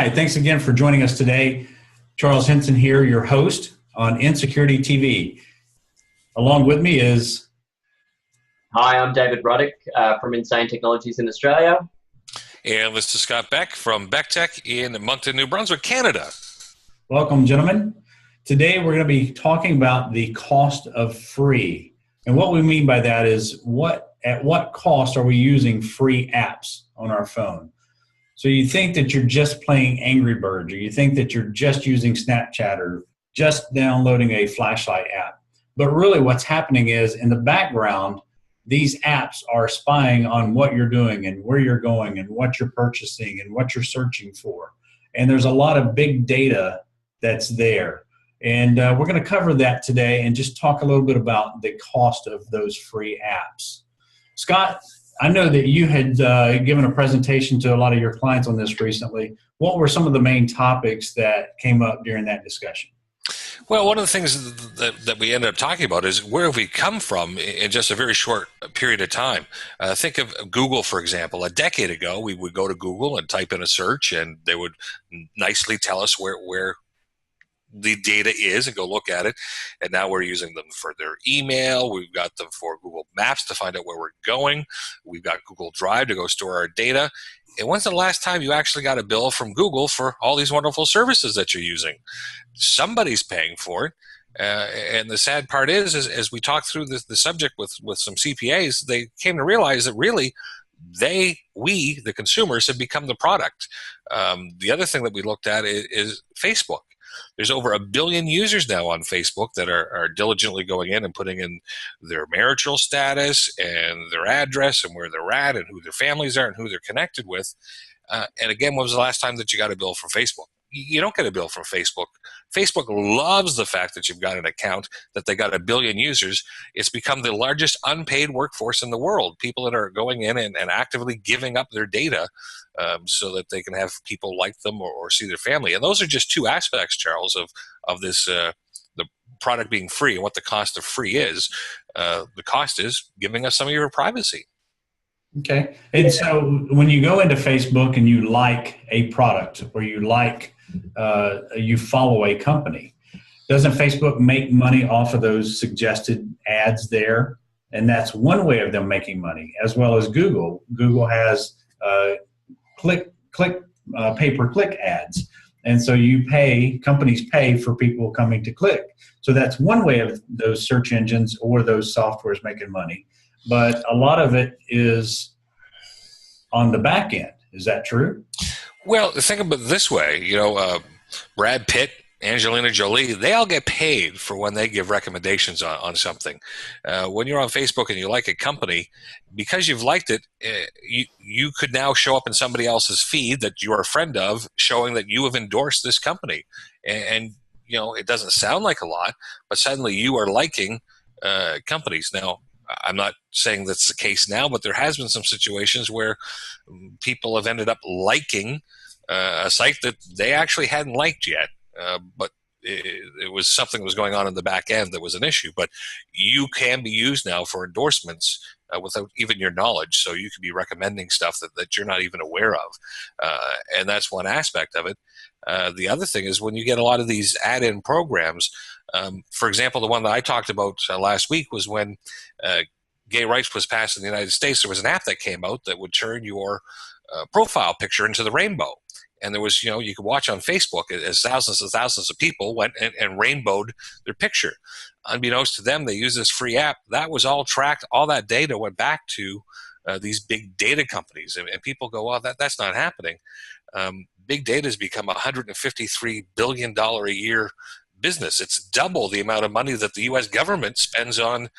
Hi, thanks again for joining us today. Charles Henson here, your host on InSecurITy.TV. Along with me is... Hi, I'm David Ruddock from Insane Technologies in Australia. And this is Scott Beck from Beck Tech in Moncton, New Brunswick, Canada. Welcome, gentlemen. Today we're going to be talking about the cost of free. And what we mean by that is at what cost are we using free apps on our phone? So you think that you're just playing Angry Birds, or you think that you're just using Snapchat or just downloading a flashlight app. But really what's happening is in the background, these apps are spying on what you're doing and where you're going and what you're purchasing and what you're searching for. And there's a lot of big data that's there. And we're going to cover that today and just talk a little bit about the cost of those free apps. Scott, I know that you had given a presentation to a lot of your clients on this recently. What were some of the main topics that came up during that discussion? Well, one of the things that we ended up talking about is where have we come from in just a very short period of time. Think of Google, for example. A decade ago, we would go to Google and type in a search, and they would nicely tell us where the data is and go look at it. And now we're using them for their email. We've got them for Google Maps to find out where we're going. We've got Google Drive to go store our data. And when's the last time you actually got a bill from Google for all these wonderful services that you're using? Somebody's paying for it. And the sad part is as we talked through the subject with some CPAs, they came to realize that really we, the consumers, have become the product. The other thing that we looked at is Facebook. There's over 1 billion users now on Facebook that are diligently going in and putting in their marital status and their address and where they're at and who their families are and who they're connected with. And again, when was the last time that you got a bill from Facebook? You don't get a bill from Facebook. Facebook loves the fact that you've got an account, that they got 1 billion users. It's become the largest unpaid workforce in the world. People that are going in and actively giving up their data so that they can have people like them or see their family. And those are just two aspects, Charles, of this the product being free and what the cost of free is. The cost is giving us some of your privacy. Okay. And so when you go into Facebook and you like a product or you follow a company, doesn't Facebook make money off of those suggested ads there? And that's one way of them making money, as well as Google. Google has pay-per-click ads. And so companies pay for people coming to click. So that's one way of those search engines or those softwares making money. But a lot of it is on the back end. Is that true? Well, think about it this way. Brad Pitt, Angelina Jolie, they all get paid for when they give recommendations on something. When you're on Facebook and you like a company, because you've liked it, you could now show up in somebody else's feed that you're a friend of, showing that you have endorsed this company. And it doesn't sound like a lot, but suddenly you are liking companies. Now, I'm not saying that's the case now, but there has been some situations where people have ended up liking a site that they actually hadn't liked yet, but it was something that was going on in the back end that was an issue. But you can be used now for endorsements without even your knowledge, so you could be recommending stuff that you're not even aware of, and that's one aspect of it. The other thing is when you get a lot of these add-in programs. For example, the one that I talked about last week was when gay rights was passed in the United States. There was an app that came out that would turn your profile picture into the rainbow. And there was, you could watch on Facebook as thousands and thousands of people went and rainbowed their picture. Unbeknownst to them, they used this free app. That was all tracked. All that data went back to these big data companies. And people go, well, that's not happening. Big data has become $153 billion a year business. It's double the amount of money that the U.S. government spends on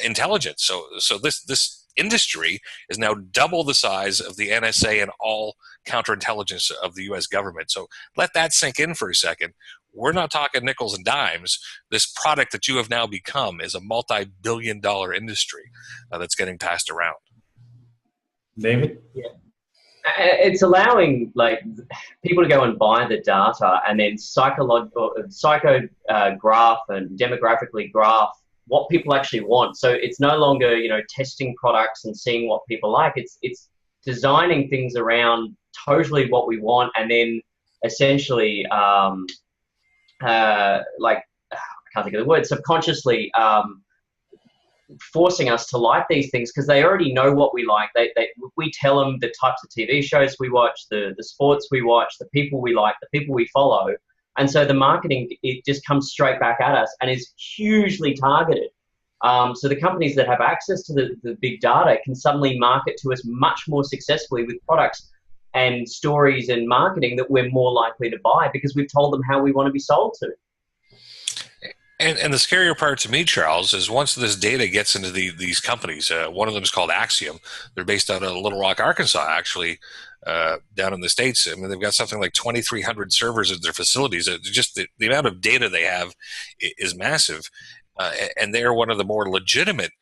intelligence. So this industry is now double the size of the NSA and all counterintelligence of the U.S. government. So let that sink in for a second. We're not talking nickels and dimes. This product that you have now become is a multi-billion-dollar industry that's getting passed around. David? Yeah. It's allowing people to go and buy the data and then psychograph and demographically graph what people actually want. So it's no longer, testing products and seeing what people like. It's designing things around totally what we want and then essentially like, I can't think of the word, subconsciously forcing us to like these things because they already know what we like. We tell them the types of TV shows we watch, the sports we watch, the people we like, the people we follow. And so the marketing, it just comes straight back at us and is hugely targeted. So the companies that have access to the big data can suddenly market to us much more successfully with products and stories and marketing that we're more likely to buy because we've told them how we want to be sold to. And the scarier part to me, Charles, is once this data gets into these companies, one of them is called Axiom. They're based out of Little Rock, Arkansas, actually, down in the States. I mean, they've got something like 2,300 servers at their facilities. Just the amount of data they have is massive. And they're one of the more legitimate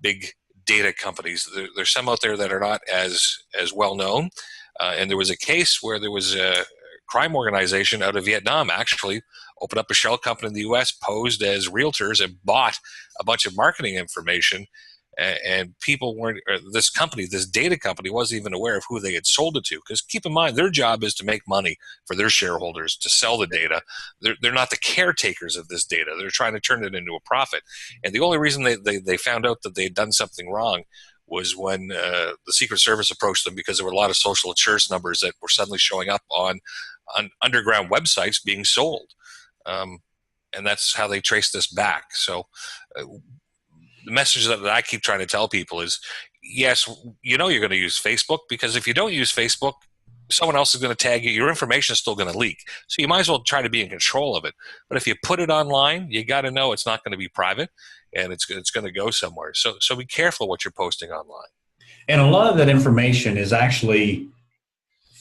big data companies. There's some out there that are not as well known. And there was a case where there was a crime organization out of Vietnam actually opened up a shell company in the U.S., posed as realtors, and bought a bunch of marketing information. And people weren't, this company, this data company, wasn't even aware of who they had sold it to. Because keep in mind, their job is to make money for their shareholders, to sell the data. They're not the caretakers of this data. They're trying to turn it into a profit. And the only reason they found out that they had done something wrong was when the Secret Service approached them, because there were a lot of social insurance numbers that were suddenly showing up on underground websites being sold. And that's how they traced this back. So the message that I keep trying to tell people is, yes, you're going to use Facebook, because if you don't use Facebook, someone else is going to tag you. Your information is still going to leak. So you might as well try to be in control of it. But if you put it online, you got to know it's not going to be private, and it's going to go somewhere. So be careful what you're posting online. And a lot of that information is actually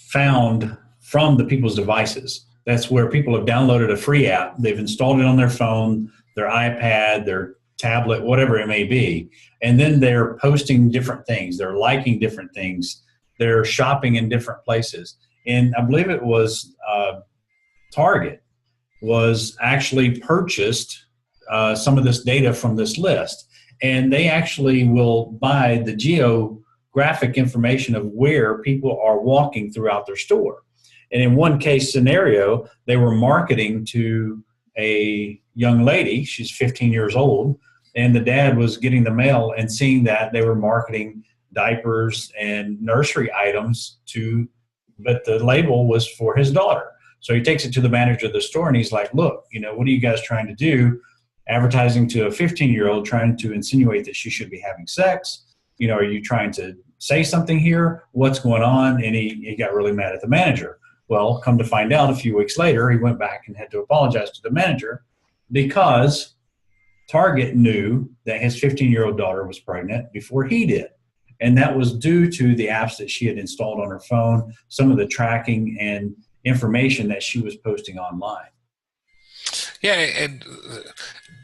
found from the people's devices. That's where people have downloaded a free app. They've installed it on their phone, their iPad, their tablet, whatever it may be. And then they're posting different things. They're liking different things. They're shopping in different places. And I believe it was Target was actually purchased some of this data from this list. And they actually will buy the geographic information of where people are walking throughout their store. And in one case scenario, they were marketing to a young lady. She's 15 years old. And the dad was getting the mail and seeing that they were marketing diapers and nursery items but the label was for his daughter. So he takes it to the manager of the store and he's like, look, what are you guys trying to do? Advertising to a 15-year-old, trying to insinuate that she should be having sex. Are you trying to say something here? What's going on? And he got really mad at the manager. Well, come to find out, a few weeks later, he went back and had to apologize to the manager because Target knew that his 15-year-old daughter was pregnant before he did. And that was due to the apps that she had installed on her phone, some of the tracking and information that she was posting online. Yeah, and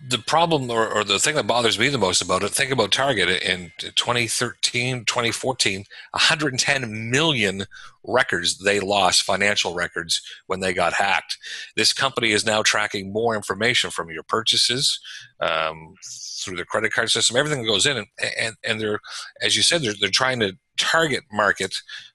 the problem or the thing that bothers me the most about it, think about Target in 2013, 2014, 110 million records they lost, financial records, when they got hacked. This company is now tracking more information from your purchases, through their credit card system, everything that goes in. And they're, as you said, they're trying to target market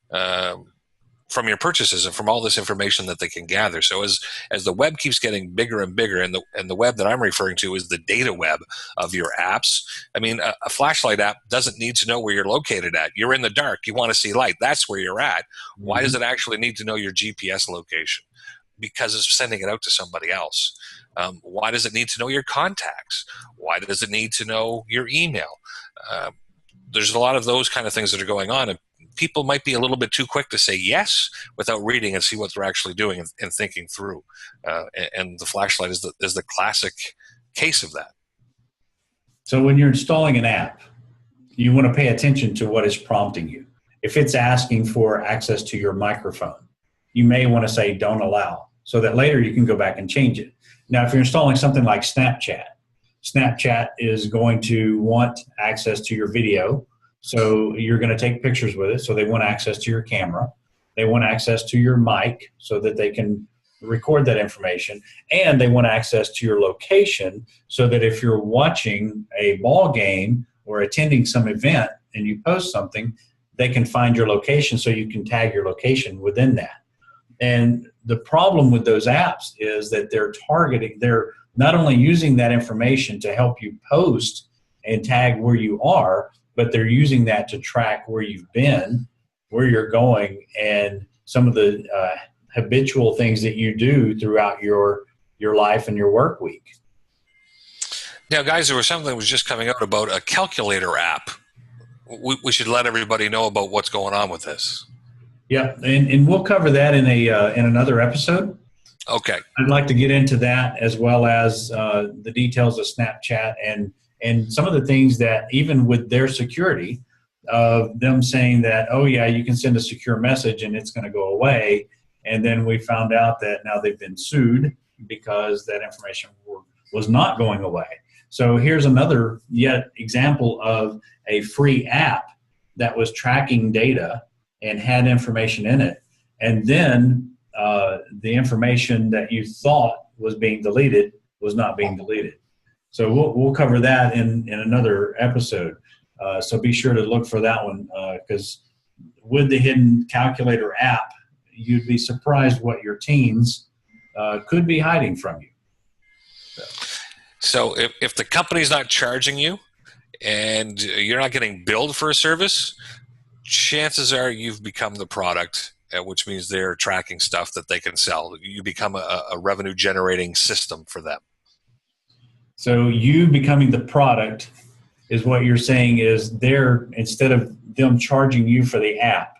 from your purchases and from all this information that they can gather. So as the web keeps getting bigger and bigger, and the web that I'm referring to is the data web of your apps. I mean, a flashlight app doesn't need to know where you're located at. You're in the dark. You want to see light. That's where you're at. Mm-hmm. Why does it actually need to know your GPS location? Because it's sending it out to somebody else. Why does it need to know your contacts? Why does it need to know your email? There's a lot of those kind of things that are going on, and people might be a little bit too quick to say yes without reading and see what they're actually doing and thinking through. And the flashlight is the classic case of that. So when you're installing an app, you want to pay attention to what is prompting you. If it's asking for access to your microphone, you may want to say don't allow, so that later you can go back and change it. Now, if you're installing something like Snapchat is going to want access to your video. So you're going to take pictures with it. So they want access to your camera. They want access to your mic so that they can record that information. And they want access to your location so that if you're watching a ball game or attending some event and you post something, they can find your location so you can tag your location within that. And the problem with those apps is that they're not only using that information to help you post and tag where you are, but they're using that to track where you've been, where you're going, and some of the habitual things that you do throughout your life and your work week. Now, guys, there was something that was just coming out about a calculator app. We should let everybody know about what's going on with this. Yeah, and we'll cover that in another episode. Okay. I'd like to get into that, as well as the details of Snapchat and some of the things that, even with their security, of them saying that, oh yeah, you can send a secure message and it's going to go away. And then we found out that now they've been sued because that information was not going away. So here's another yet example of a free app that was tracking data and had information in it. And then the information that you thought was being deleted was not being deleted. So we'll cover that in another episode. So be sure to look for that one, because with the hidden calculator app, you'd be surprised what your teens could be hiding from you. So if the company's not charging you and you're not getting billed for a service, chances are you've become the product, which means they're tracking stuff that they can sell. You become a revenue generating system for them. So you becoming the product is what you're saying is instead of them charging you for the app,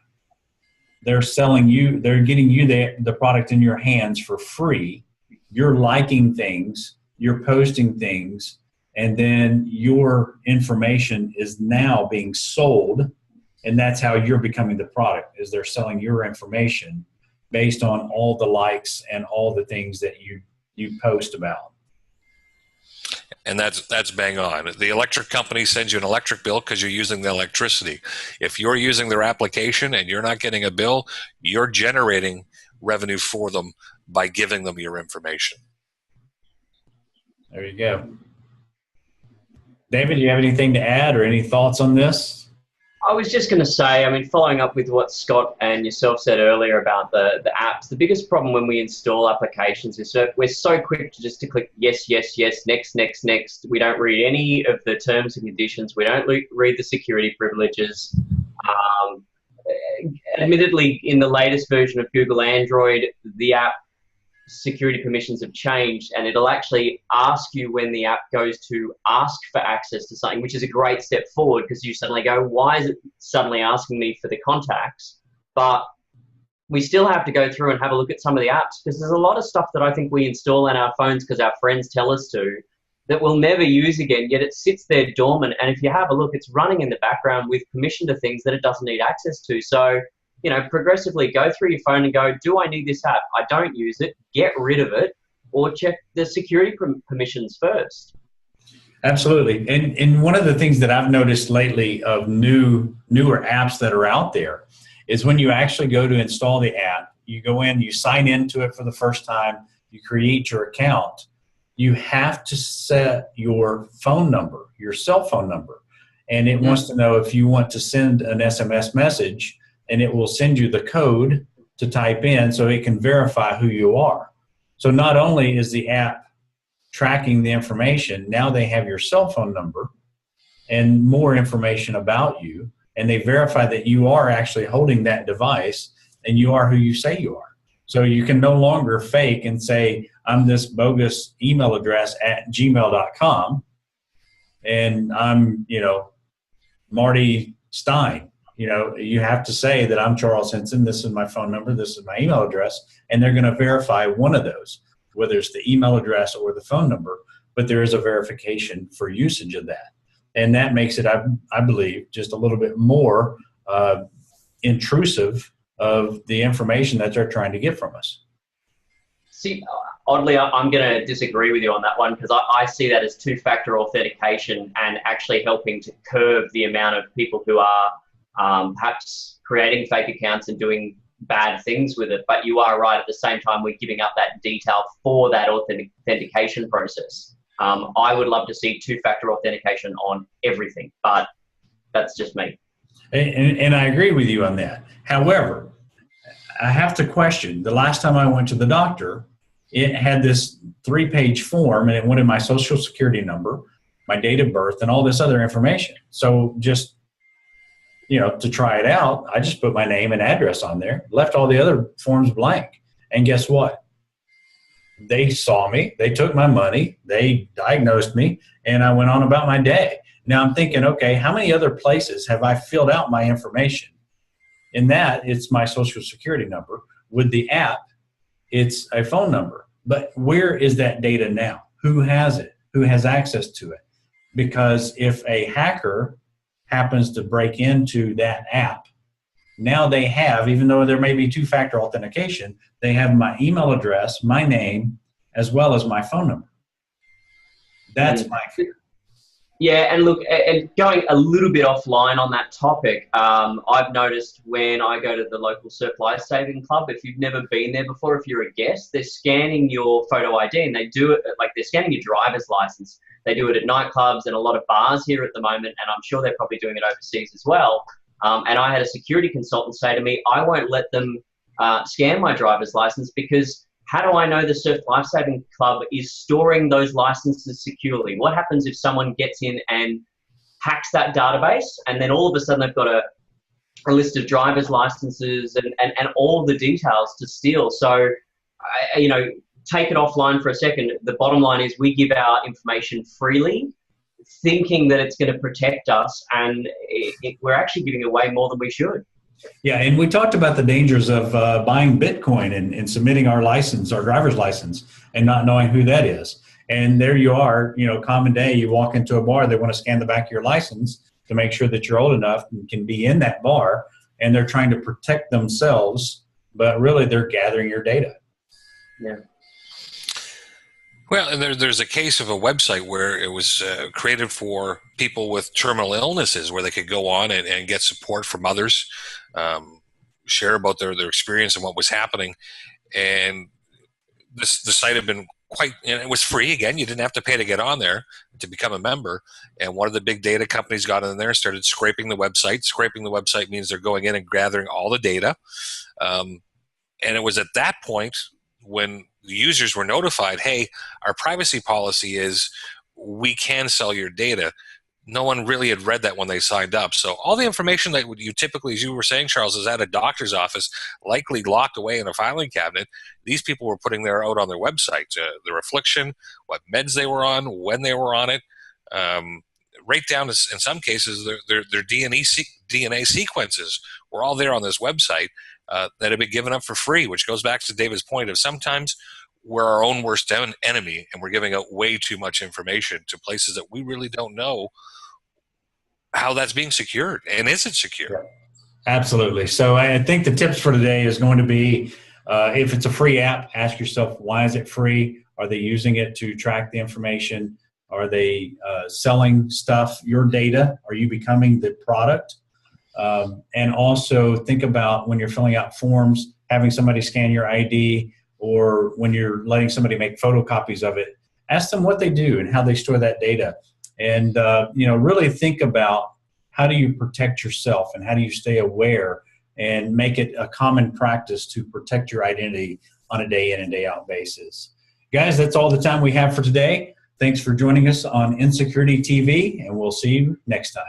they're getting you the product in your hands for free. You're liking things, you're posting things, and then your information is now being sold, and that's how you're becoming the product, is they're selling your information based on all the likes and all the things that you post about. And that's bang on. The electric company sends you an electric bill because you're using the electricity. If you're using their application and you're not getting a bill, you're generating revenue for them by giving them your information. There you go. David, do you have anything to add or any thoughts on this? I was just going to say, I mean, following up with what Scott and yourself said earlier about the apps, the biggest problem when we install applications is that we're so quick to click yes, yes, yes, next, next, next. We don't read any of the terms and conditions. We don't read the security privileges. Admittedly, in the latest version of Google Android, the app security permissions have changed, and it'll actually ask you when the app goes to ask for access to something, which is a great step forward, because you suddenly go, why is it suddenly asking me for the contacts? But we still have to go through and have a look at some of the apps, because there's a lot of stuff that I think we install on our phones because our friends tell us to, that we'll never use again, yet it sits there dormant. And if you have a look, it's running in the background with permission to things that it doesn't need access to. So progressively go through your phone and go, do I need this app? I don't use it. Get rid of it, or check the security permissions first. Absolutely. And one of the things that I've noticed lately of newer apps that are out there is when you actually go to install the app, you go in, you sign into it for the first time, you create your account, you have to set your phone number, your cell phone number. And it wants to know if you want to send an SMS message, and it will send you the code to type in so it can verify who you are. So not only is the app tracking the information, now they have your cell phone number and more information about you, and they verify that you are actually holding that device and you are who you say you are. So you can no longer fake and say, I'm this bogus email address at gmail.com and I'm, Marty Stein. You have to say that I'm Charles Henson, this is my phone number, this is my email address, and they're going to verify one of those, whether it's the email address or the phone number, but there is a verification for usage of that. And that makes it, I believe, just a little bit more intrusive of the information that they're trying to get from us. See, oddly, I'm going to disagree with you on that one, because I see that as two-factor authentication and actually helping to curb the amount of people who are perhaps creating fake accounts and doing bad things with it. But you are right, at the same time, we're giving up that detail for that authentication process. I would love to see two-factor authentication on everything, but that's just me. And I agree with you on that. However, I have to question. The last time I went to the doctor, it had this 3-page form, and it wanted my social security number, my date of birth, and all this other information. So just, to try it out, I just put my name and address on there, left all the other forms blank. And guess what? They saw me, they took my money, they diagnosed me, and I went on about my day. Now I'm thinking, okay, how many other places have I filled out my information? In that, it's my social security number. With the app, it's a phone number. But where is that data now? Who has it? Who has access to it? Because if a hacker happens to break into that app, now they have, even though there may be two-factor authentication, they have my email address, my name, as well as my phone number. That's my fear. Yeah, and look, and going a little bit offline on that topic, I've noticed when I go to the local surf lifesaving club, if you've never been there before, if you're a guest, they're scanning your photo ID, and they do it like they're scanning your driver's license. They do it at nightclubs and a lot of bars here at the moment, and I'm sure they're probably doing it overseas as well. And I had a security consultant say to me, I won't let them scan my driver's license because how do I know the Surf Lifesaving Club is storing those licenses securely? What happens if someone gets in and hacks that database, and then all of a sudden they've got a list of driver's licenses and all the details to steal? So, take it offline for a second. The bottom line is we give our information freely, thinking that it's going to protect us, and we're actually giving away more than we should. Yeah, and we talked about the dangers of buying Bitcoin and submitting our license, our driver's license, and not knowing who that is. And there you are, common day, you walk into a bar, they want to scan the back of your license to make sure that you're old enough and can be in that bar, and they're trying to protect themselves, but really they're gathering your data. Yeah. Well, and there's a case of a website where it was created for people with terminal illnesses, where they could go on and get support from others, share about their experience and what was happening. And the site had been it was free. Again, you didn't have to pay to get on there to become a member. And one of the big data companies got in there and started scraping the website. Scraping the website means they're going in and gathering all the data. And it was at that point when the users were notified, hey, our privacy policy is we can sell your data. No one really had read that when they signed up. So all the information that you typically, as you were saying, Charles, is at a doctor's office, likely locked away in a filing cabinet. These people were putting their out on their website, their affliction, what meds they were on, when they were on it, right down to, in some cases, their DNA sequences were all there on this website that had been given up for free, which goes back to David's point of sometimes we're our own worst enemy and we're giving out way too much information to places that we really don't know how that's being secured. And is it secure? Yeah, absolutely. So I think the tips for today is going to be, if it's a free app, ask yourself, why is it free? Are they using it to track the information? Are they selling stuff, your data? Are you becoming the product? And also think about when you're filling out forms, having somebody scan your ID, or when you're letting somebody make photocopies of it, ask them what they do and how they store that data. And, really think about how do you protect yourself and how do you stay aware and make it a common practice to protect your identity on a day in and day out basis. Guys, that's all the time we have for today. Thanks for joining us on InSecurITy.TV, and we'll see you next time.